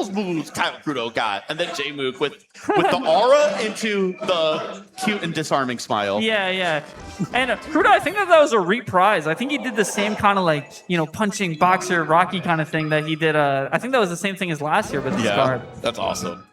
those moves Kyle Krudo got. And then Jmook with the aura into the cute and disarming smile. Yeah. And Krudo, I think that was a reprise. I think he did the same kind of like, punching boxer Rocky kind of thing that he did. I think that was the same thing as last year with the guard. That's awesome.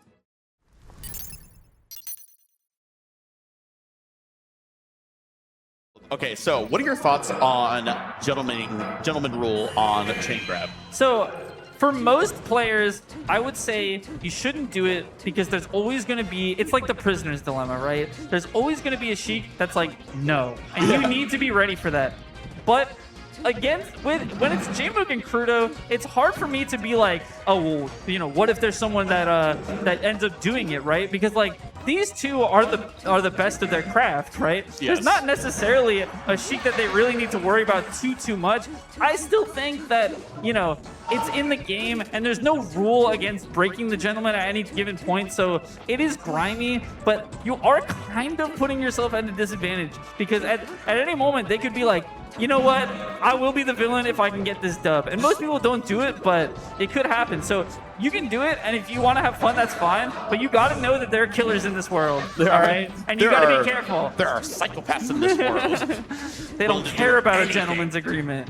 Okay, so what are your thoughts on gentleman rule on chain grab? So for most players, I would say you shouldn't do it because there's always going to be, it's like the prisoner's dilemma, right? There's always going to be a Sheik that's like, no. And you need to be ready for that. But again, when it's Jmook and Krudo, it's hard for me to be like, oh, well, what if there's someone that ends up doing it, right? Because like these two are the best of their craft, right? Yes. There's not necessarily a Sheik that they really need to worry about too much. I still think that it's in the game, and there's no rule against breaking the gentleman at any given point. So it is grimy, but you are kind of putting yourself at a disadvantage because at any moment they could be like, you know what? I will be the villain if I can get this dub. And most people don't do it, but it could happen. So you can do it, and if you want to have fun, that's fine. But you got to know that there are killers in this world, all right? And you got to be careful. There are psychopaths in this world. They don't care about a gentleman's agreement.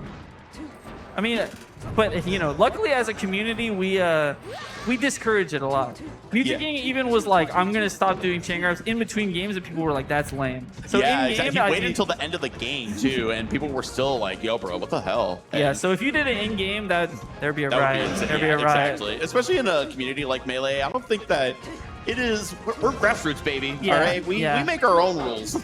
I mean, but luckily as a community, we discourage it a lot. Music King even was like, I'm gonna stop doing chain grabs in between games, and people were like, that's lame. So in game, he waited until the end of the game too, and people were still like, yo, bro, what the hell? And so if you did it in game, there'd be a riot. There'd be a riot. Exactly. Especially in a community like Melee, I don't think that it is. We're grassroots, baby. All right, we make our own rules.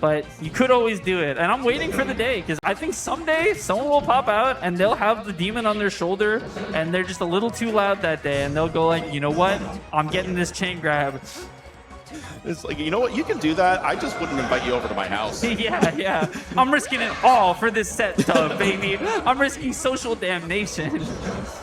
But you could always do it. And I'm waiting for the day because I think someday someone will pop out and they'll have the demon on their shoulder and they're just a little too loud that day. And they'll go like, you know what? I'm getting this chain grab. It's like, you know what? You can do that. I just wouldn't invite you over to my house. Yeah. I'm risking it all for this set dub, baby. I'm risking social damnation.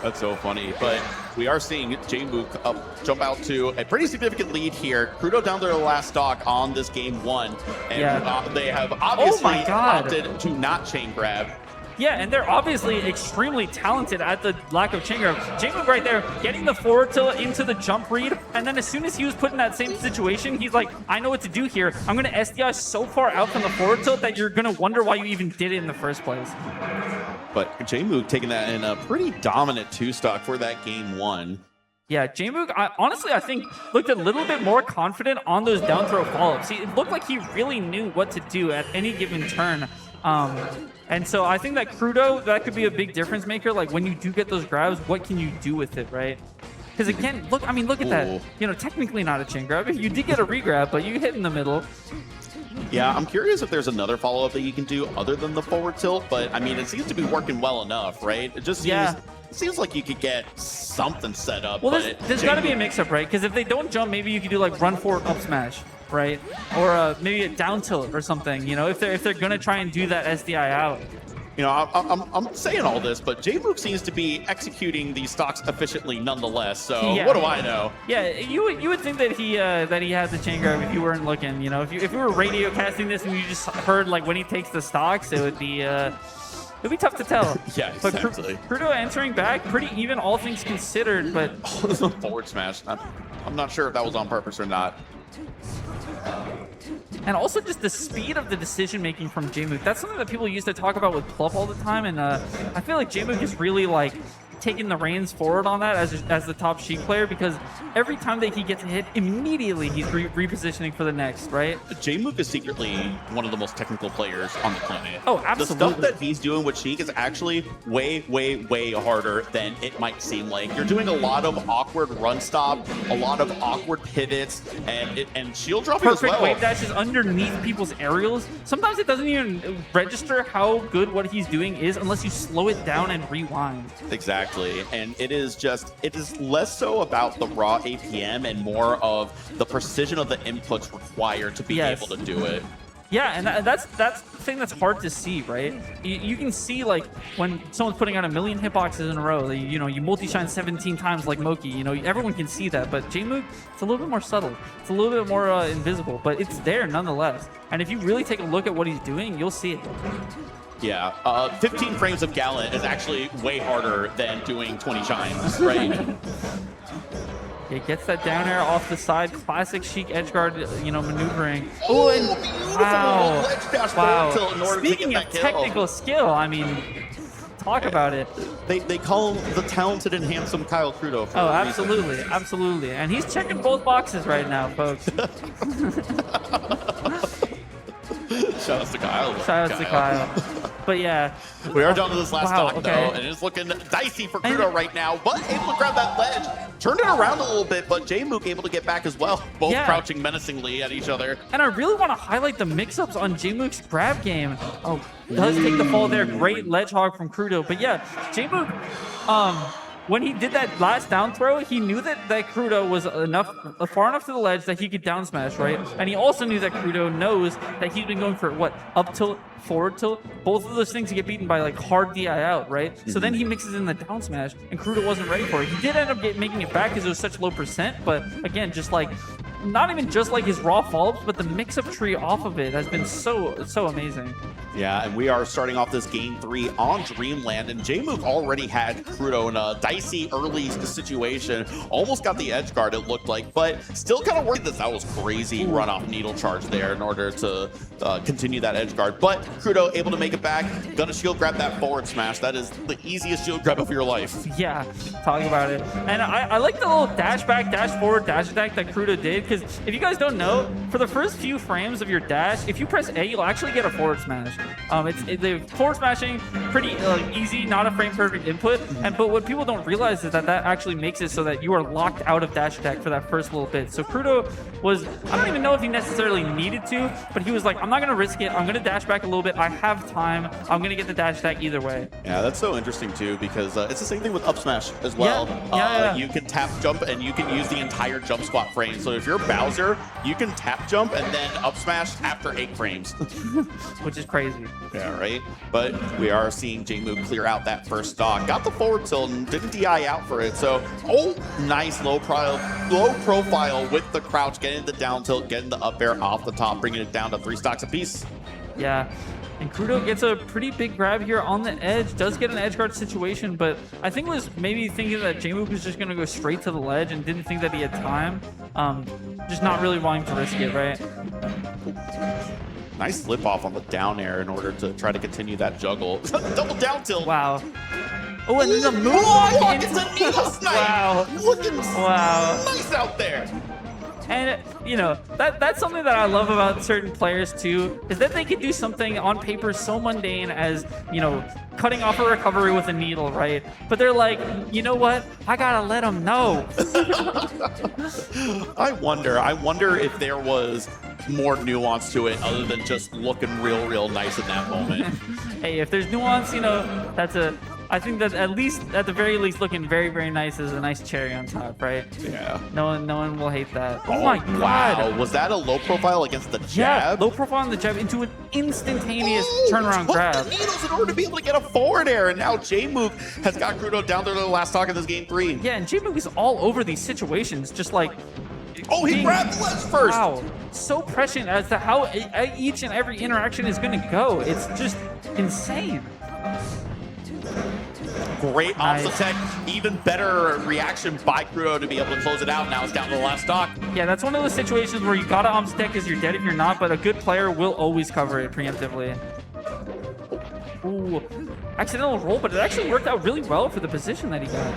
That's so funny. But we are seeing Jmook jump out to a pretty significant lead here. Krudo down to their last stock on this game one. And they have obviously opted to not chain grab. Yeah, and they're obviously extremely talented at the lack of chain grab. Jmook right there, getting the forward tilt into the jump read, and then as soon as he was put in that same situation, he's like, I know what to do here. I'm going to SDI so far out from the forward tilt that you're going to wonder why you even did it in the first place. But Jmook taking that in a pretty dominant two-stock for that game one. Yeah, Jmook, honestly, I think looked a little bit more confident on those down throw follow-ups. It looked like he really knew what to do at any given turn. And so I think that Krudo, that could be a big difference maker. Like when you do get those grabs, what can you do with it, right? Because again, look at that. Technically not a chain grab. You did get a re-grab, but you hit in the middle. Yeah, I'm curious if there's another follow-up that you can do other than the forward tilt, but I mean, it seems to be working well enough, right? It just seems like you could get something set up. Well, there's got to be a mix-up, right? Because if they don't jump, maybe you could do like run forward up smash, right? Or maybe a down tilt or something. If they're gonna try and do that SDI out. I'm saying all this, but Jmook seems to be executing these stocks efficiently nonetheless. So what do I know? Yeah, you would think that he has the chain grab if you weren't looking. If you were radio casting this and you just heard like when he takes the stocks, it would be tough to tell. Yeah, exactly. But Krudo answering back, pretty even, all things considered. But forward smash. I'm not sure if that was on purpose or not. And also just the speed of the decision-making from Jmook. That's something that people used to talk about with Plup all the time. And I feel like Jmook is really like taking the reins forward on that as the top Sheik player, because every time that he gets a hit, immediately he's repositioning for the next, right? Jmook is secretly one of the most technical players on the planet. Oh, absolutely. The stuff that he's doing with Sheik is actually way, way, way harder than it might seem like. You're doing a lot of awkward run stop, a lot of awkward pivots, and shield dropping as well. Perfect wave dashes underneath people's aerials. Sometimes it doesn't even register how good what he's doing is unless you slow it down and rewind. Exactly. And it is less so about the raw APM and more of the precision of the inputs required to be able to do it. Yeah, and that's the thing that's hard to see, right? You can see like when someone's putting out 1 million hitboxes in a row, you multi-shine 17 times like Moki, everyone can see that. But Jmook, it's a little bit more subtle. It's a little bit more invisible, but it's there nonetheless. And if you really take a look at what he's doing, you'll see it. Yeah, 15 frames of Gallant is actually way harder than doing 20 shines, right? He gets that down air off the side. Classic Sheik edge guard, you know, maneuvering. Oh, and wow. Speaking of technical skill, I mean, talk about it. They call him the talented and handsome Kyle Krudo. Oh, absolutely. Absolutely. And he's checking both boxes right now, folks. Shout out to Kyle. Shout out to Kyle. But yeah. We are down to this last stock, though, and it's looking dicey for Krudo right now, but able to grab that ledge. Turned it around a little bit, but Jmook able to get back as well, both crouching menacingly at each other. And I really want to highlight the mix-ups on Jmook's grab game. Oh, does take the fall there. Great ledge hog from Krudo. But yeah, Jmook, when he did that last down throw, he knew that Krudo was far enough to the ledge that he could down smash, right? And he also knew that Krudo knows that he's been going for, what, up tilt, forward tilt? Both of those things to get beaten by, like, hard DI out, right? So then he mixes in the down smash, and Krudo wasn't ready for it. He did end up making it back because it was such low percent, but again, just like, not even just like his raw follow-ups, but the mix-up tree off of it has been so amazing. Yeah, and we are starting off this game 3 on Dreamland, and Jmook already had Krudo in a dicey early situation. Almost got the edge guard, it looked like, but still kind of worried that was crazy run-off needle charge there in order to continue that edge guard. But Krudo able to make it back, gonna shield grab that forward smash. That is the easiest shield grab of your life. Yeah, talking about it. And I like the little dash back, dash forward, dash attack that Krudo did, because if you guys don't know, for the first few frames of your dash, if you press A, you'll actually get a forward smash. The forward smashing pretty easy, not a frame perfect input. But what people don't realize is that actually makes it so that you are locked out of dash attack for that first little bit. So Krudo was, I don't even know if he necessarily needed to, but he was like, I'm not gonna risk it. I'm gonna dash back a little bit. I have time. I'm gonna get the dash attack either way. Yeah, that's so interesting too, because it's the same thing with up smash as well. You can tap jump and you can use the entire jump squat frame. So if you're Bowser, you can tap jump and then up smash after 8 frames. Which is crazy. Yeah, right? But we are seeing Jmook clear out that first stock. Got the forward tilt and didn't DI out for it. So, nice low profile with the crouch, getting the down tilt, getting the up air off the top, bringing it down to 3 stocks apiece. Yeah. And Krudo gets a pretty big grab here on the edge, does get an edge guard situation, but I think was maybe thinking that Jmook was just going to go straight to the ledge and didn't think that he had time. Just not really wanting to risk it, right? Nice slip off on the down air in order to try to continue that juggle. Double down tilt. Wow. Oh, and then the moonwalk into the needle snipe. Wow. Looking nice out there. And, you know, that's something that I love about certain players, too, is that they can do something on paper so mundane as, you know, cutting off a recovery with a needle, right? But they're like, you know what? I gotta let them know. I wonder if there was more nuance to it other than just looking real nice in that moment. Hey, if there's nuance, you know, I think that at the very least, looking very nice is a nice cherry on top, right? Yeah. No one will hate that. Oh my God. Wow. Was that a low profile against the jab? Yeah, low profile on the jab into an instantaneous turnaround grab. The needles in order to be able to get a forward air, and now Jmook has got Krudo down there to the last stock of this game 3. Yeah, and Jmook is all over these situations, just like. Oh, he grabbed the ledge first. Wow, so prescient as to how each and every interaction is going to go. It's just insane. Great opposite tech, even better reaction by Krudo to be able to close it out. Now it's down to the last stock. Yeah, that's one of those situations where you gotta opposite tech because you're dead if you're not, but a good player will always cover it preemptively. Ooh, accidental roll, but it actually worked out really well for the position that he got.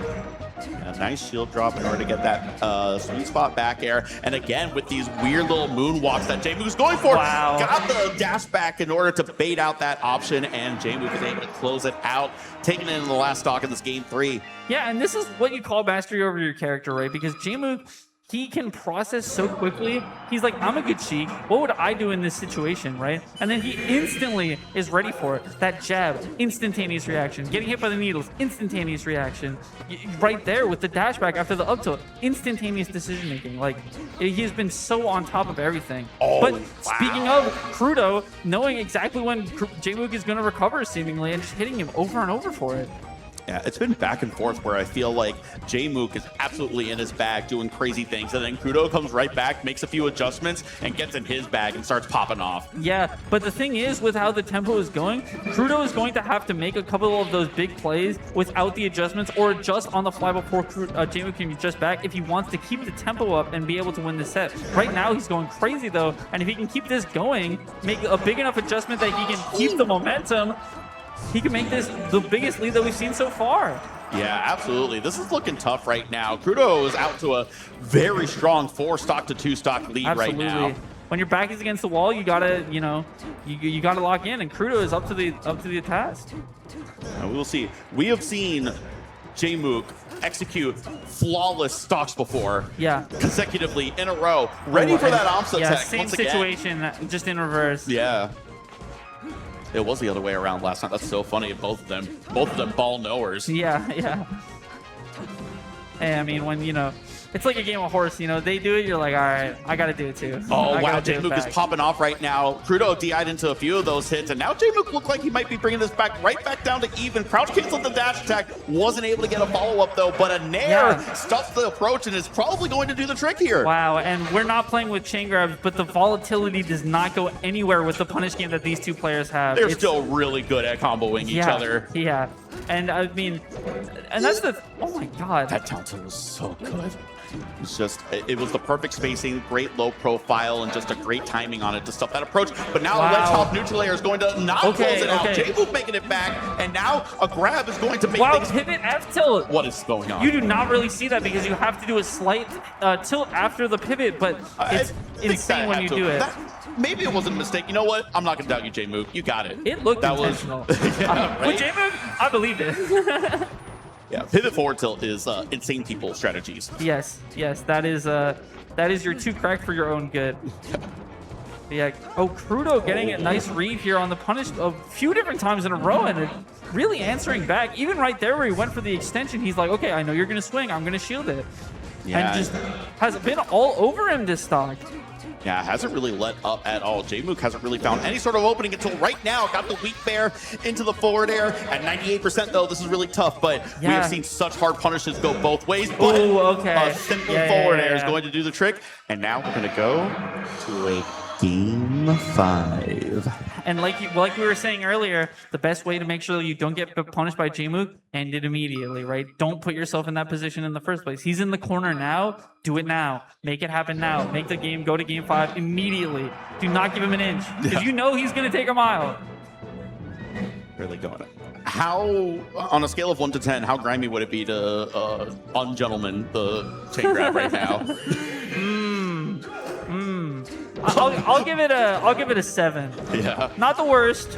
A nice shield drop in order to get that sweet spot back air. And again, with these weird little moonwalks that Jmook's going for. Wow. Got the dash back in order to bait out that option, and Jmook is able to close it out, taking it in the last stock in this game 3. Yeah, and this is what you call mastery over your character, right? Because Jmook, he can process so quickly. He's like, I'm a good Sheik. What would I do in this situation, right? And then he instantly is ready for it. That jab, instantaneous reaction. Getting hit by the needles, instantaneous reaction. Right there with the dash back after the up tilt, instantaneous decision making. Like, he has been so on top of everything. But speaking of Krudo, knowing exactly when Jmook is going to recover seemingly and just hitting him over and over for it. Yeah, it's been back and forth where I feel like Jmook is absolutely in his bag doing crazy things, and then Krudo comes right back, makes a few adjustments, and gets in his bag and starts popping off. Yeah, but the thing is, with how the tempo is going, Krudo is going to have to make a couple of those big plays without the adjustments, or adjust on the fly before Jmook can be just back if he wants to keep the tempo up and be able to win the set. Right now, he's going crazy, though, and if he can keep this going, make a big enough adjustment that he can keep the momentum, he can make this the biggest lead that we've seen so far. Yeah, absolutely. This is looking tough right now. Krudo is out to a very strong 4-stock to 2-stock lead right now. When your back is against the wall, you gotta, you know, you gotta lock in, and Krudo is up to the task. We will see. We have seen Jmook execute flawless stocks before. Yeah. Consecutively in a row, ready for that Omsa tech. Same situation, just in reverse. Yeah. It was the other way around last time. That's so funny. Both of them ball knowers. Yeah. Hey, I mean, when, you know, it's like a game of horse, you know, they do it, you're like, all right, I got to do it too. Oh, wow, Jmook is popping off right now. Krudo DI'd into a few of those hits, and now Jmook looked like he might be bringing this back right back down to even. Crouch canceled the dash attack, wasn't able to get a follow-up though, but a Nair stuffs the approach and is probably going to do the trick here. Wow, and we're not playing with chain grabs, but the volatility does not go anywhere with the punish game that these two players have. They're still really good at comboing each other. Yeah, and I mean, and that's the, oh my God. That down tilt was so good. It's just, it was the perfect spacing, great low profile, and just a great timing on it to stuff that approach. But now the ledge top neutral layer is going to not close it out. Jmook making it back, and now a grab is going to make things... Pivot F tilt. What is going on? You do not really see that because you have to do a slight tilt after the pivot, but it's insane when you do it. Maybe it wasn't a mistake. You know what? I'm not going to doubt you, Jmook. You got it. It looked intentional. With Jmook, I believed it. Yeah, pivot forward tilt is insane people strategies. Yes, that is your two crack for your own good. Yeah. Oh, Krudo getting a nice read here on the punish a few different times in a row, and really answering back. Even right there where he went for the extension, he's like, okay, I know you're gonna swing, I'm gonna shield it. Yeah. And just has been all over him this stock. Yeah, hasn't really let up at all. Jmook hasn't really found any sort of opening until right now. Got the weak bear into the forward air at 98% though. This is really tough, but we have seen such hard punishes go both ways. But a simple forward air is going to do the trick. And now we're going to go to a Game 5. And like we were saying earlier, the best way to make sure that you don't get punished by Jmook, end it immediately, right? Don't put yourself in that position in the first place. He's in the corner now. Do it now. Make it happen now. Make the game go to Game 5 immediately. Do not give him an inch, because you know he's going to take a mile. Really going. How, on a scale of 1 to 10, how grimy would it be to ungentleman the chain grab right now? I'll give it a 7. Yeah. Not the worst.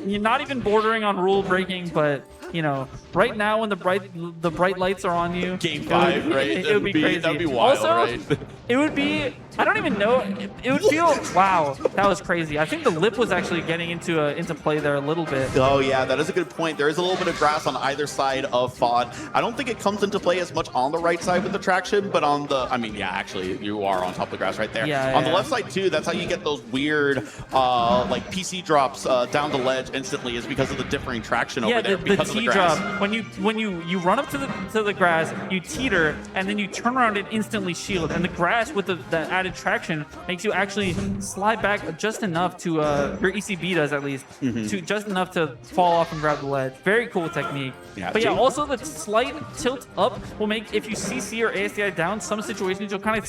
You're not even bordering on rule breaking, but you know, right now when the bright lights are on you, Game 5, right? It would be crazy. That'd be wild, also, right? It would be, I don't even know. It would feel, wow, that was crazy. I think the lip was actually getting into play there a little bit. Oh yeah, that is a good point. There is a little bit of grass on either side of FOD. I don't think it comes into play as much on the right side with the traction, but on the, I mean, yeah, actually, you are on top of the grass right there. Yeah, on the left side too, that's how you get those weird, like PC drops down the ledge instantly, is because of the differing traction over there because of the grass. Drop. When you run up to the grass, you teeter, and then you turn around and instantly shield. And the grass with the added traction makes you actually slide back just enough to your ECB does at least to just enough to fall off and grab the ledge. Very cool technique. Yeah, but yeah, also the slight tilt up will make, if you CC or ASDI down, some situations you'll kind of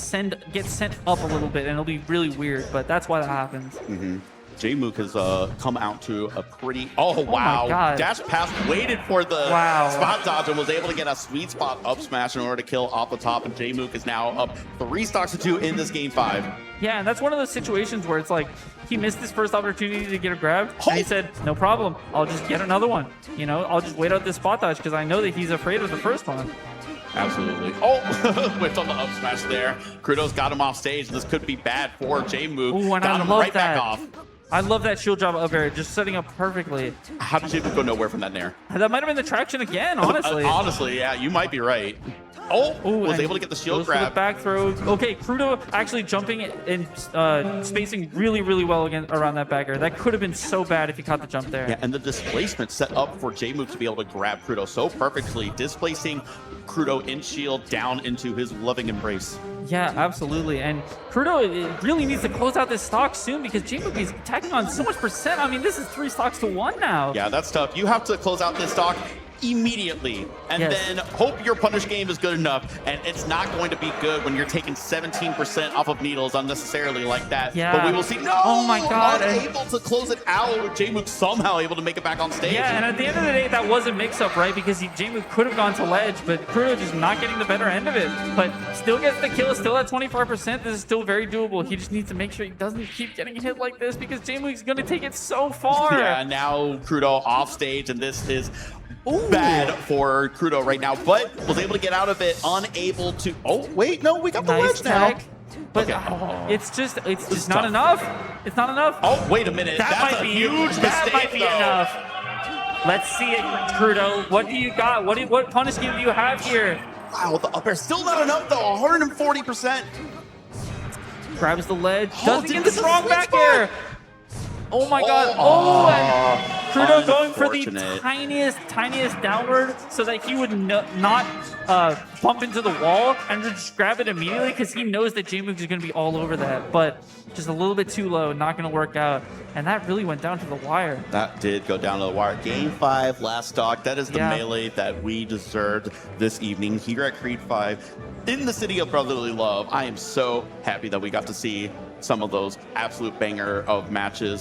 get sent up a little bit, and it'll be really weird. But that's why that happens. Jmook has come out to a pretty... Oh, wow. Dash pass, waited for the spot dodge, and was able to get a sweet spot up smash in order to kill off the top, and Jmook is now up 3 stocks to 2 in this Game 5. Yeah, and that's one of those situations where it's like, he missed his first opportunity to get a grab, and he said, no problem, I'll just get another one. You know, I'll just wait out this spot dodge, because I know that he's afraid of the first one. Absolutely. Oh, whipped on the up smash there. Krudo's got him off stage, and this could be bad for Jmook. Ooh, and got him right back off. I love that shield drop up air, just setting up perfectly. How did Jmook go nowhere from that Nair? That might have been the traction again, honestly. Honestly, yeah, you might be right. was able to get the shield grab. Back throw. Okay, Krudo actually jumping and spacing really, really well around that back air. That could have been so bad if he caught the jump there. Yeah, and the displacement set up for Jmook to be able to grab Krudo so perfectly, displacing Krudo in shield down into his loving embrace. Yeah, absolutely. And Krudo really needs to close out this stock soon because Jmook is attacking on so much percent. I mean, this is 3 stocks to 1 now. Yeah, that's tough. You have to close out this stock immediately and then hope your punish game is good enough, and it's not going to be good when you're taking 17% off of needles unnecessarily like that. But we will see. No, oh my god, unable to close it out. Jmook somehow able to make it back on stage. Yeah, and at the end of the day, that was a mix-up, right? Because Jmook could have gone to ledge, but Krudo just not getting the better end of it. But still gets the kill, still at 24%. This is still very doable. He just needs to make sure he doesn't keep getting hit like this because Jmook's going to take it so far. Yeah, now Krudo off stage, and this is bad for Krudo right now, but was able to get out of it, unable to. Oh, wait, no, we got the ledge now. But it's just not enough. It's not enough. Oh, wait a minute. That's a huge mistake. That might be enough. Let's see it, Krudo. What do you got? What punish game do you have here? Wow, the up air still not enough though. 140%. Grabs the ledge. Doesn't get the strong back air. Oh my god. And Krudo going for the tiniest downward so that he would not bump into the wall and just grab it immediately because he knows that Jmook is going to be all over that. But just a little bit too low, not going to work out. And that really went down to the wire. That did go down to the wire. Game 5, last stock. That is the melee that we deserved this evening here at Creed 5 in the city of brotherly love. I am so happy that we got to see some of those absolute banger of matches